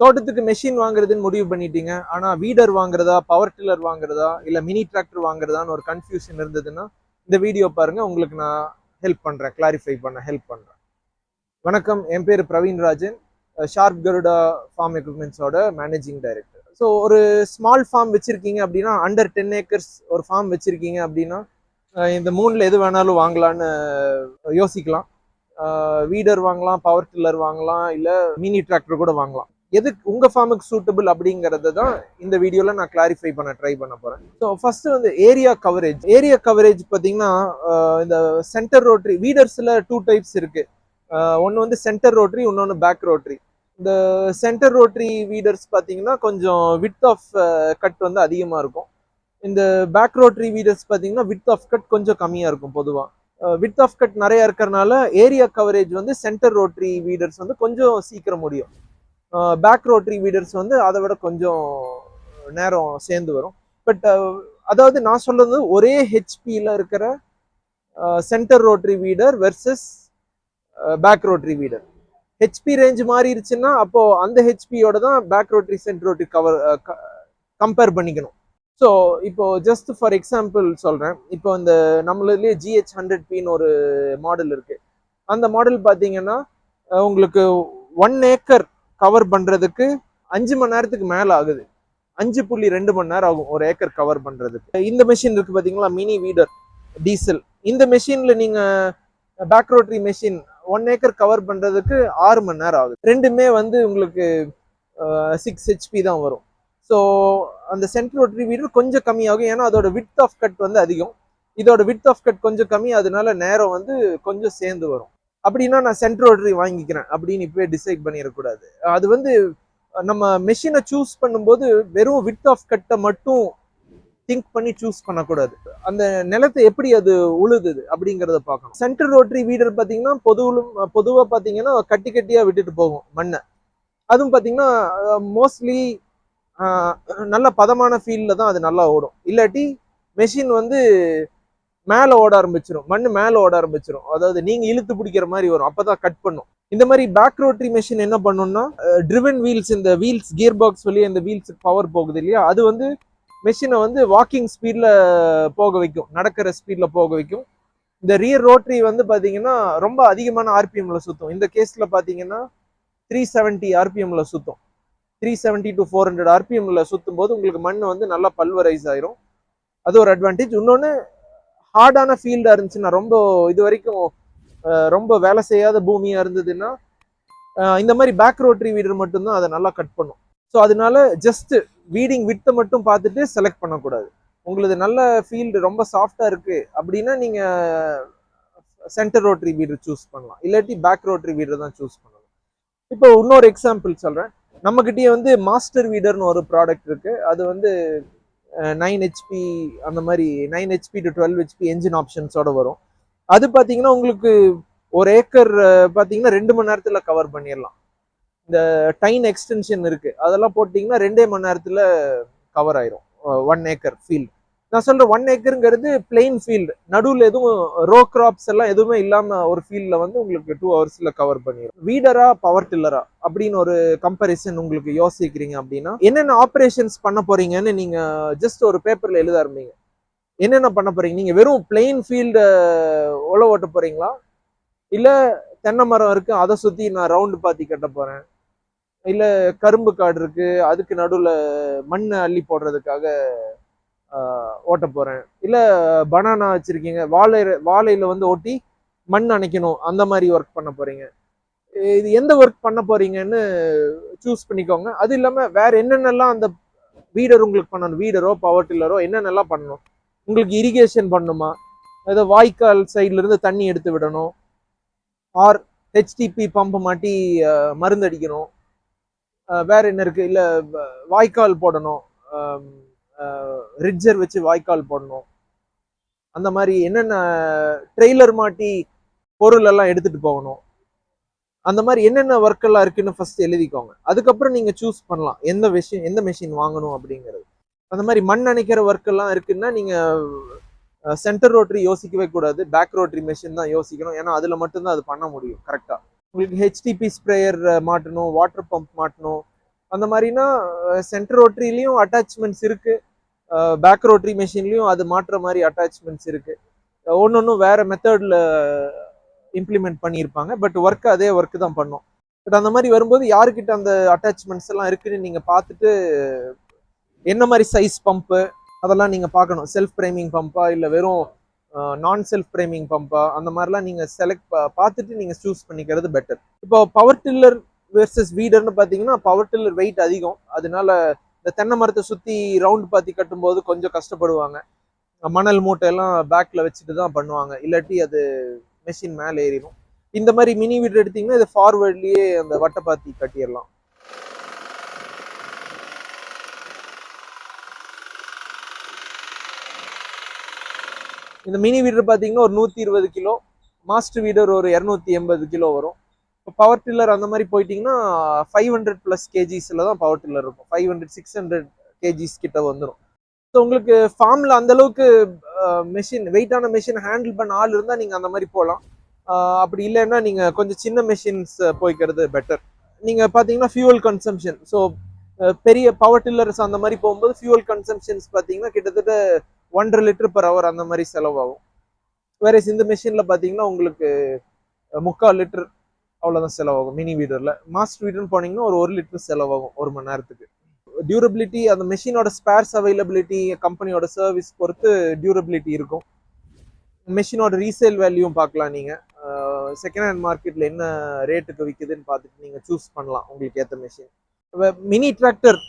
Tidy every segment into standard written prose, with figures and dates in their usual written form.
தோட்டத்துக்கு மெஷின் வாங்குறதுன்னு முடிவு பண்ணிட்டீங்க. ஆனா வீடர் வாங்குறதா, பவர் டில்லர் வாங்குறதா, இல்ல மினி டிராக்டர் வாங்குறதான்னு ஒரு கன்ஃபியூஷன் இருந்ததுன்னா, இந்த வீடியோ பாருங்க. உங்களுக்கு நான் ஹெல்ப் பண்றேன். கிளாரிஃபை பண்ண ஹெல்ப் பண்றேன். வணக்கம். என் பேரு பிரவீன் ராஜன். ஷார்ப் கருடா ஃபார்ம் எக்யூப்மெண்ட்ஸோட மேனேஜிங் டைரக்டர். ஸோ ஒரு ஸ்மால் ஃபார்ம் வச்சிருக்கீங்க அப்படின்னா, அண்டர் 10 ஏக்கர்ஸ் ஒரு ஃபார்ம் வச்சிருக்கீங்க அப்படின்னா, இந்த 3ல எது வேணாலும் வாங்கலான்னு யோசிக்கலாம். வீடர் வாங்கலாம், பவர் டில்லர் வாங்கலாம், இல்ல மினி டிராக்டர் கூட வாங்கலாம். எது உங்க ஃபார்முக்கு சூட்டபிள் அப்படிங்கறத தான் இந்த வீடியோல நான் கிளாரிஃபை பண்ண ட்ரை பண்ண போறேன். ஸோ ஃபர்ஸ்ட் வந்து ஏரியா கவரேஜ் பாத்தீங்கன்னா, இந்த சென்டர் ரோட்டரி வீடர்ஸ்ல 2 டைப்ஸ் இருக்கு. ஒன்னு வந்து சென்டர் ரோட்டரி, இன்னொன்னு பேக் ரோட்டரி. இந்த சென்டர் ரோட்டரி வீடர்ஸ் பாத்தீங்கன்னா கொஞ்சம் விட்த் ஆஃப் கட் வந்து அதிகமா இருக்கும். இந்த பேக் ரோட்டரி வீடர்ஸ் பாத்தீங்கன்னா விட்த் ஆஃப் கட் கொஞ்சம் கம்மியா இருக்கும். பொதுவா விட்த் ஆஃப் கட் நிறைய இருக்கிறதுனால ஏரியா கவரேஜ் வந்து சென்டர் ரோட்டரி வீடர்ஸ் வந்து கொஞ்சம் சீக்கிரம் முடியும். பேக் ரோட்டரி வீடர்ஸ் வந்து அதை விட கொஞ்சம் நேரம் சேர்ந்து வரும். பட் அதாவது நான் சொல்றது ஒரே ஹெச்பியில் இருக்கிற centre rotary weeder versus back rotary weeder. HP range மாறிடுச்சுன்னா அப்போ அந்த ஹெச்பியோட தான் back rotary centre rotary compare பண்ணிக்கணும். ஸோ இப்போ ஜஸ்ட் ஃபார் எக்ஸாம்பிள் சொல்றேன். இப்போ இந்த நம்மளதுலேயே GH100Pன்னு ஒரு மாடல் இருக்கு. அந்த மாடல் பார்த்தீங்கன்னா உங்களுக்கு 1 ஏக்கர் கவர் பண்றதுக்கு 5 மணி நேரத்துக்கு மேல ஆகுது. 5.2 மணி நேரம் ஆகும் ஒரு ஏக்கர் கவர் பண்றதுக்கு. இந்த மெஷின் இருக்கு பாத்தீங்களா, மினி வீடர் டீசல். இந்த மெஷின்ல நீங்க back rotary machine 1 acre cover பண்றதுக்கு 6 மணி நேரம் ஆகுது. ரெண்டுமே வந்து உங்களுக்கு 6 HP தான் வரும். ஸோ அந்த சென்டர் ரோட்டரி வீடர் கொஞ்சம் கம்மியாகும். ஏன்னா அதோட விட்த் ஆஃப் கட் வந்து அதிகம். இதோட விட்த் ஆஃப் கட் கொஞ்சம் கம்மி. அதனால நேரம் வந்து கொஞ்சம் சேர்ந்து வரும். அப்படின்னா நான் சென்டர் ரோட்டரி வாங்கிக்கிறேன் அப்படின்னு இப்பவே டிசைட் பண்ணிடக்கூடாது. அது வந்து நம்ம மெஷினை சூஸ் பண்ணும்போது வெறும் விட்த் ஆஃப் கட்டை மட்டும் திங்க் பண்ணி சூஸ் பண்ணக்கூடாது. அந்த நிலத்தை எப்படி அது உழுது அப்படிங்கிறத பார்க்கணும். சென்டர் ரோட்டரி வீடர் பார்த்தீங்கன்னா பொதுவாக பார்த்தீங்கன்னா கட்டி கட்டியாக விட்டுட்டு போகும் மண்ணை. அதுவும் பார்த்தீங்கன்னா மோஸ்ட்லி நல்ல பதமான ஃபீல்டில் தான் அது நல்லா ஓடும். இல்லாட்டி மெஷின் வந்து மேலே ஓட ஆரம்பிச்சிடும், மண் மேலே ஓட ஆரம்பிச்சிடும். அதாவது நீங்க இழுத்து பிடிக்கிற மாதிரி வரும், அப்பதான் கட் பண்ணும். இந்த மாதிரி பேக் ரோட்டரி மெஷின் என்ன பண்ணும்னா, ட்ரிவன் வீல்ஸ், இந்த வீல்ஸ் கியர் பாக்ஸ் வழியா இந்த வீல்ஸுக்கு பவர் போகுது இல்லையா, அது வந்து மெஷினை வந்து வாக்கிங் ஸ்பீட்ல போக வைக்கும், நடக்கிற ஸ்பீட்ல போக வைக்கும். இந்த ரியர் ரோட்டரி வந்து பாத்தீங்கன்னா ரொம்ப அதிகமான ஆர்பிஎம்ல சுத்தும். இந்த கேஸ்ல பாத்தீங்கன்னா 370 ஆர்பிஎம்ல சுத்தும். 370 to 400 ஆர்பிஎம்ல சுத்தும் போது உங்களுக்கு மண் வந்து நல்லா பல்வரைஸ் ஆயிரும். அது ஒரு அட்வான்டேஜ். இன்னொன்னு, ஹார்டான ஃபீல்டா இருந்துச்சுன்னா, ரொம்ப இது வரைக்கும் ரொம்ப வேலை செய்யாத பூமியா இருந்ததுன்னா, இந்த மாதிரி பேக் ரோட்டரி வீடர் மட்டும்தான் அதை நல்லா கட் பண்ணும். ஸோ அதனால ஜஸ்ட் வீடிங் வித்தை மட்டும் பார்த்துட்டு செலக்ட் பண்ணக்கூடாது. உங்களுக்கு நல்ல ஃபீல்டு ரொம்ப சாஃப்டா இருக்கு அப்படின்னா நீங்க சென்டர் ரோட்டரி வீடர் சூஸ் பண்ணலாம், இல்லாட்டி பேக் ரோட்டரி வீடர் தான் சூஸ் பண்ணலாம். இப்போ இன்னொரு எக்ஸாம்பிள் சொல்றேன். நம்ம கிட்டயே வந்து மாஸ்டர் வீடர்னு ஒரு ப்ராடக்ட் இருக்கு. அது வந்து 9 HP அந்த மாதிரி 9 HP to 12 HP என்ஜின் ஆப்ஷன்ஸோட வரும். அது பார்த்தீங்கன்னா உங்களுக்கு ஒரு ஏக்கர் பார்த்தீங்கன்னா 2 மணி நேரத்துல கவர் பண்ணிடலாம். இந்த டைன் எக்ஸ்டென்ஷன் இருக்கு, அதெல்லாம் போட்டிங்கன்னா 2 மணி நேரத்துல கவர் ஆயிரும் 1 ஏக்கர் ஃபீல்டு. நான் சொல்ற 1 ஏக்கருங்கிறது பிளெயின் ஃபீல்டு, நடுவில் எதுவும் ரோ கிராப்ஸ் எல்லாம் எதுவுமே இல்லாம ஒரு ஃபீல்ட்ல வந்து உங்களுக்கு 2 ஹவர்ஸ்ல கவர் பண்ணிடும். வீடரா பவர் டில்லரா அப்படின்னு ஒரு கம்பேரிசன் உங்களுக்கு யோசிக்கிறீங்க அப்படின்னா, என்னென்ன ஆப்ரேஷன்ஸ் பண்ண போறீங்கன்னு நீங்க ஜஸ்ட் ஒரு பேப்பர்ல எழுத ஆரம்பிங்க. என்னென்ன பண்ண போறீங்க? நீங்க வெறும் பிளெயின் ஃபீல்டு உழவு ஓட்ட போறீங்களா, இல்ல தென்னை மரம் இருக்கு அதை சுத்தி நான் ரவுண்டு பாத்தி கட்ட போறேன், இல்ல கரும்பு காடு இருக்கு அதுக்கு நடுவுல மண் அள்ளி போடுறதுக்காக ஓட்ட போறேன், இல்ல பனானா வச்சிருக்கீங்க வாழையில வந்து ஓட்டி மண் அணைக்கணும், அந்த மாதிரி ஒர்க் பண்ண போறீங்க. இது எந்த ஒர்க் பண்ண போறீங்கன்னு சூஸ் பண்ணிக்கோங்க. அது இல்லாம வேற என்னென்னலாம் அந்த வீடர் உங்களுக்கு பண்ணணும், வீடரோ பவர் டில்லரோ என்னென்னலாம் பண்ணணும். உங்களுக்கு இரிகேஷன் பண்ணணுமா, ஏதோ வாய்க்கால் சைட்ல இருந்து தண்ணி எடுத்து விடணும், ஆர் ஹெச்டிபி பம்பு மாட்டி மருந்து அடிக்கணும், வேற என்ன இருக்கு, இல்ல வாய்க்கால் போடணும், ரிட்ஜர் வச்சு வாய்க்கால் போடணும், அந்த மாதிரி என்னென்ன ட்ரெய்லர் மாட்டி பொருள் எல்லாம் எடுத்துட்டு போகணும், அந்த மாதிரி என்னென்ன ஒர்க் எல்லாம் இருக்குன்னு ஃபர்ஸ்ட் எழுதிக்கோங்க. அதுக்கப்புறம் நீங்க சூஸ் பண்ணலாம் எந்த மெஷின் வாங்கணும் அப்படிங்கிறது. அந்த மாதிரி மண் அணைக்கிற ஒர்க் எல்லாம் இருக்குன்னா நீங்க சென்டர் ரோட்டரி யோசிக்கவே கூடாது, பேக் ரோட்டரி மெஷின் தான் யோசிக்கணும். ஏன்னா அதுல மட்டும்தான் அது பண்ண முடியும் கரெக்டா. உங்களுக்கு ஹெச்டிபி ஸ்ப்ரேயர் மாட்டணும், வாட்டர் பம்ப் மாட்டணும், அந்த மாதிரினா சென்டர் ரோட்டரிலையும் அட்டாச்மெண்ட்ஸ் இருக்கு, பேக் ரோட்டரி மெஷின்லையும் அது மாற்ற மாதிரி அட்டாச்மெண்ட்ஸ் இருக்கு. ஒன்னொன்னும் வேற மெத்தட்ல இம்ப்ளிமெண்ட் பண்ணியிருப்பாங்க. பட் ஒர்க் அதே ஒர்க் தான் பண்ணும். பட் அந்த மாதிரி வரும்போது யாருக்கிட்ட அந்த அட்டாச்மெண்ட்ஸ் எல்லாம் இருக்குன்னு நீங்க பார்த்துட்டு என்ன மாதிரி சைஸ் பம்பு அதெல்லாம் நீங்க பார்க்கணும். செல்ஃப் பிரைமிங் பம்பா இல்ல வெறும் நான் செல்ஃப் பிரைமிங் பம்பா அந்த மாதிரிலாம் நீங்க செலக்ட் பார்த்துட்டு நீங்க சூஸ் பண்ணிக்கிறது பெட்டர். இப்போ பவர் டில்லர் வெர்சஸ் வீடர்னு பார்த்தீங்கன்னா பவர் டில்லர் வெயிட் அதிகம். அதனால இந்த தென்னை மரத்தை சுற்றி ரவுண்ட் பாத்தி கட்டும்போது கொஞ்சம் கஷ்டப்படுவாங்க. மணல் மூட்டை எல்லாம் பேக்ல வச்சுட்டு தான் பண்ணுவாங்க, இல்லாட்டி அது மெஷின் மேலே ஏறிடும். இந்த மாதிரி மினி வீடர் எடுத்தீங்கன்னா இது ஃபார்வர்ட்லயே அந்த வட்டப்பாத்தி கட்டிடலாம். இந்த மினி வீடர் பார்த்தீங்கன்னா ஒரு 120 கிலோ, மாஸ்டர் வீடர் ஒரு 280 கிலோ வரும். இப்போ பவர் டில்லர் அந்த மாதிரி போயிட்டீங்கன்னா 500+ கேஜிஸ்ல தான் பவர் டில்லர் இருக்கும். 500-600 கேஜிஸ் கிட்ட வந்துடும். ஸோ உங்களுக்கு ஃபார்ம்ல அந்த அளவுக்கு மெஷின் வெயிட்டான மெஷின் ஹேண்டில் பண்ண ஆள் இருந்தால் நீங்கள் அந்த மாதிரி போகலாம். அப்படி இல்லைன்னா நீங்கள் கொஞ்சம் சின்ன மெஷின்ஸ் போய்க்கிறது பெட்டர். நீங்கள் பார்த்தீங்கன்னா ஃபியூவல் கன்சம்ஷன், ஸோ பெரிய பவர் டில்லர்ஸ் அந்த மாதிரி போகும்போது ஃபியூவல் கன்சம்ஷன்ஸ் பார்த்தீங்கன்னா கிட்டத்தட்ட 1.5 லிட்டர் per hour அந்த மாதிரி செலவாகும். வேற இந்த மெஷினில் பார்த்தீங்கன்னா உங்களுக்கு 3/4 லிட்டர் அவ்வளோதான் செலவாகும் மினி வீடரில். மாஸ்டர் வீடர்னு போனீங்கன்னா ஒரு 1 லிட்டர் செலவாகும் 1 மணி நேரத்துக்கு. டியூரபிலிட்டி அந்த மெஷினோட ஸ்பேர்ஸ் அவைலபிலிட்டி, கம்பெனியோட சர்வீஸ் பொறுத்து டியூரபிலிட்டி இருக்கும். மெஷினோட ரீசேல் வேல்யூவும் பார்க்கலாம். நீங்கள் செகண்ட் ஹேண்ட் மார்க்கெட்டில் என்ன ரேட்டுக்கு விற்குதுன்னு பார்த்துட்டு நீங்கள் சூஸ் பண்ணலாம் உங்களுக்கு ஏற்ற மெஷின். மினி டிராக்டர்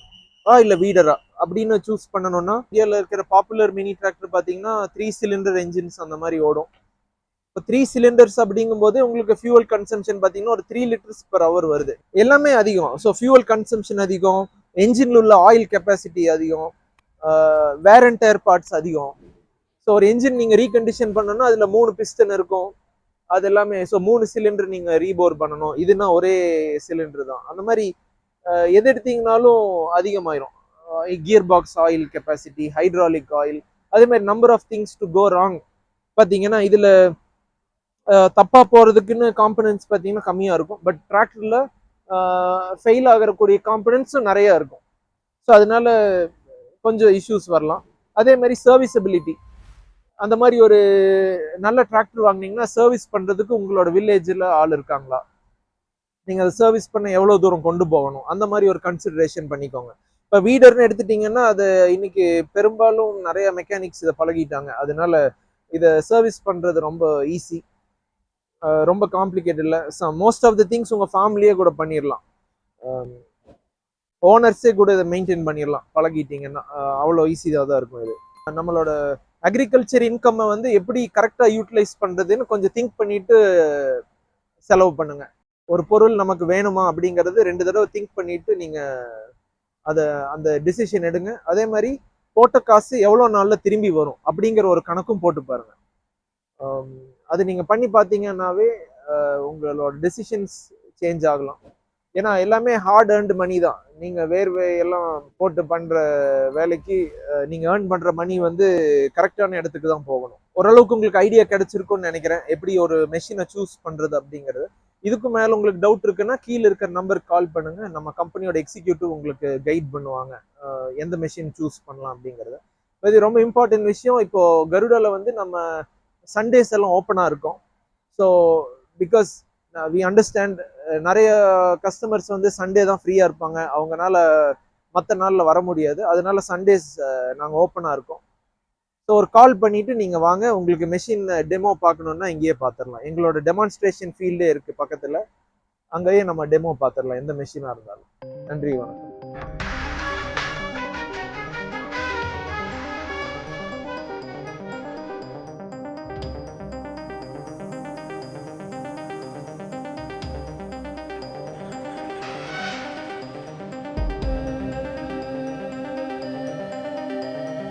இல்லை வீடரா அப்படின்னு சூஸ் பண்ணணும்னா இந்தியாவில் இருக்கிற பாப்புலர் மினி டிராக்டர் பார்த்தீங்கன்னா 3 சிலிண்டர் என்ஜின்ஸ் அந்த மாதிரி ஓடும். இப்போ 3 சிலிண்டர்ஸ் அப்படிங்கும்போது உங்களுக்கு ஃபியூவல் கன்சம்ஷன் பார்த்தீங்கன்னா ஒரு 3 லிட்டர்ஸ் per hour வருது. எல்லாமே அதிகம். ஸோ ஃபியூவல் கன்சம்ஷன் அதிகம், என்ஜின்ல உள்ள ஆயில் கெப்பாசிட்டி அதிகம், வேர் அண்ட் டயர் பார்ட்ஸ் அதிகம். ஸோ ஒரு என்ஜின் நீங்கள் ரீகண்டிஷன் பண்ணணும்னா அதில் 3 பிஸ்டன் இருக்கும், அது எல்லாமே. ஸோ 3 சிலிண்டர் நீங்கள் ரீபோர் பண்ணணும், இதுனா ஒரே சிலிண்டர் தான். அந்த மாதிரி எது எடுத்தீங்கனாலும் அதிகமாயிரும். Gear box oil capacity, hydraulic oil, அதே மாதிரி number of things to go wrong பார்த்தீங்கன்னா இதில் தப்பா போகிறதுக்குன்னு காம்பனன்ட்ஸ் பார்த்தீங்கன்னா கம்மியாக இருக்கும். பட் டிராக்டரில் ஃபெயில் ஆகக்கூடிய காம்பனன்ட்ஸும் நிறையா இருக்கும். ஸோ அதனால கொஞ்சம் இஷ்யூஸ் வரலாம். அதே மாதிரி சர்வீசபிலிட்டி, அந்த மாதிரி ஒரு நல்ல டிராக்டர் வாங்கினீங்கன்னா சர்வீஸ் பண்ணுறதுக்கு உங்களோட வில்லேஜில் ஆள் இருக்காங்களா, நீங்கள் அதை சர்வீஸ் பண்ண எவ்வளோ தூரம் கொண்டு போகணும், அந்த மாதிரி ஒரு கன்சிடரேஷன் பண்ணிக்கோங்க. இப்போ வீடர்னு எடுத்துட்டிங்கன்னா அது இன்னைக்கு பெரும்பாலும் நிறைய மெக்கானிக்ஸ் இதை பழகிட்டாங்க. அதனால இதை சர்வீஸ் பண்ணுறது ரொம்ப ஈஸி, ரொம்ப காம்ப்ளிகேட் இல்லை. மோஸ்ட் ஆஃப் த திங்ஸ் உங்கள் ஃபேமிலியே கூட பண்ணிடலாம். ஓனர்ஸே கூட இதை மெயின்டைன் பண்ணிடலாம் பழகிட்டீங்கன்னா. அவ்வளோ ஈஸியாக தான் இருக்கும் இது. நம்மளோட அக்ரிகல்ச்சர் இன்கம்மை வந்து எப்படி கரெக்டாக யூட்டிலைஸ் பண்ணுறதுன்னு கொஞ்சம் திங்க் பண்ணிட்டு செலவு பண்ணுங்க. ஒரு பொருள் நமக்கு வேணுமா அப்படிங்கிறது 2 தடவை திங்க் பண்ணிட்டு நீங்கள் அதை அந்த டிசிஷன் எடுங்க. அதே மாதிரி போட்ட காசு எவ்வளோ நாளில் திரும்பி வரும் அப்படிங்கிற ஒரு கணக்கும் போட்டு பாருங்க. அது நீங்கள் பண்ணி பார்த்தீங்கன்னாவே உங்களோட டெசிஷன்ஸ் சேஞ்ச் ஆகலாம். ஏன்னா எல்லாமே ஹார்ட் ஏர்ன்டு மணி தான். நீங்கள் வேர்வை எல்லாம் போட்டு பண்ணுற வேலைக்கு நீங்கள் ஏர்ன் பண்ணுற மணி வந்து கரெக்டான இடத்துக்கு தான் போகணும். ஓரளவுக்கு உங்களுக்கு ஐடியா கிடைச்சிருக்கும்னு நினைக்கிறேன் எப்படி ஒரு மெஷினை சூஸ் பண்ணுறது அப்படிங்கிறது. இதுக்கு மேலே உங்களுக்கு டவுட் இருக்குன்னா கீழே இருக்கிற நம்பருக்கு கால் பண்ணுங்கள். நம்ம கம்பெனியோட எக்ஸிக்யூட்டிவ் உங்களுக்கு கைட் பண்ணுவாங்க எந்த மெஷின் சூஸ் பண்ணலாம் அப்படிங்கிறது. இது ரொம்ப இம்பார்ட்டன்ட் விஷயம். இப்போது கருடாவில் வந்து நம்ம சண்டேஸ் எல்லாம் ஓப்பனாக இருக்கும். ஸோ பிகாஸ் வி அண்டர்ஸ்டாண்ட் நிறைய கஸ்டமர்ஸ் வந்து சண்டே தான் ஃப்ரீயாக இருப்பாங்க, அவங்கனால மற்ற நாளில் வர முடியாது. அதனால சண்டேஸ் நாங்கள் ஓப்பனாக இருக்கோம். ஸோ ஒரு கால் பண்ணிவிட்டு நீங்கள் வாங்க. உங்களுக்கு மெஷின் டெமோ பார்க்கணுன்னா இங்கேயே பார்த்துடலாம். எங்களோட டெமான்ஸ்ட்ரேஷன் ஃபீல்டே இருக்குது பக்கத்தில், அங்கேயே நம்ம டெமோ பார்த்துடலாம் எந்த மெஷினாக இருந்தாலும். நன்றி, வணக்கம்.